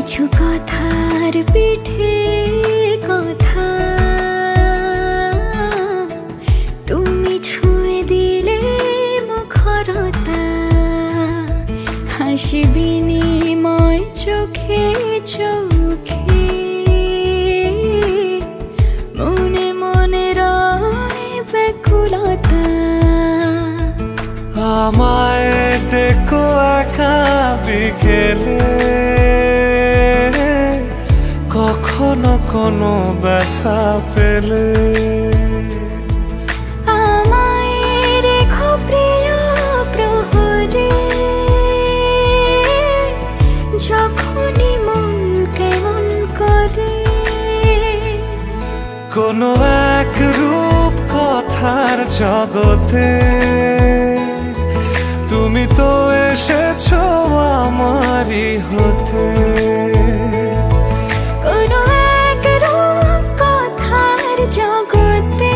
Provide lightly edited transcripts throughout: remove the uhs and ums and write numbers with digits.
কিছু কথার পিঠে কথা তুমি ছুঁয়ে দিলে মুখরতা হাসি বিনিময় চোখে চোখে মনে মনে রয় ব্যাকুলতা আমায় ডেকো একা বিকেলে কখনো কোনো ব্যথা পেলে আমায় রেখো প্রিয় প্রহরে যখনই মন কেমন করে কোনো এক রূপ কথার জগতে তুমি তো এসেছো আমারই হতে কোনো এক রূপ কথার জগতে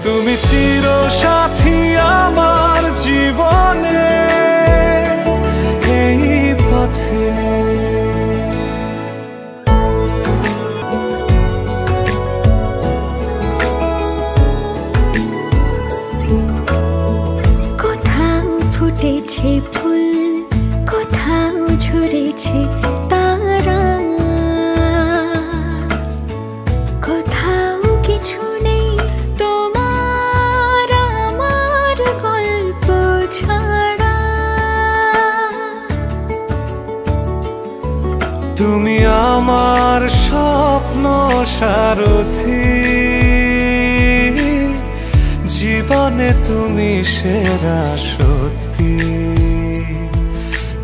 তুমি চিরসাথী আমার জীবনে এই পথে ফুটেছে ফুল কোথাও ঝরেছে তারা কোথাও কিছু নেই তোমার আমার গল্প ছাড়া তুমি আমার স্বপ্ন সারথি জীবনে তুমি সেরা সত্যি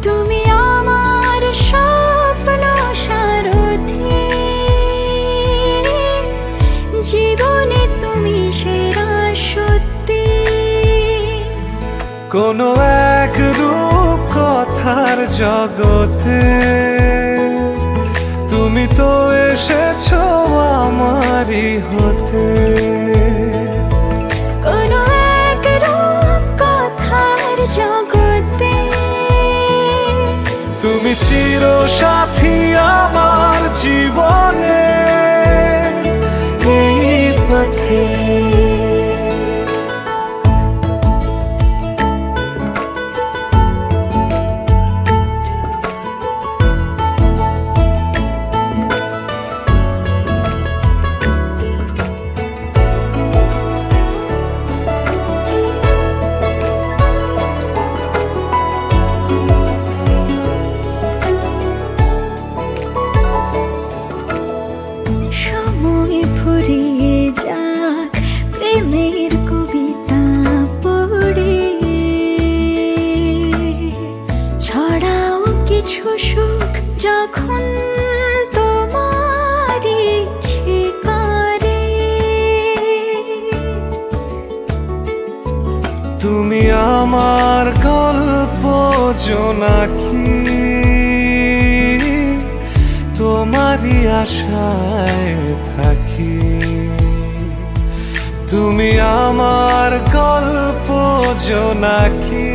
তুমি আমার স্বপ্ন সারথি জীবনে তুমি সেরা সত্যি কোনো এক রূপ কথার জগতে তুমি তো এসেছো আমারই হতে কোনো এক রূপ কথার জগতে তুমি চিরসাথী আমার জীবনে এই পথে ফুরিয়ে যাক প্রেমের কবিতা পড়ে ছড়াও কিছু সুখ যখন তোমার ইচ্ছে করে তুমি আমার গল্প জোনাকি তোমারই আশায় থাকি তুমি আমার গল্প জোনাকি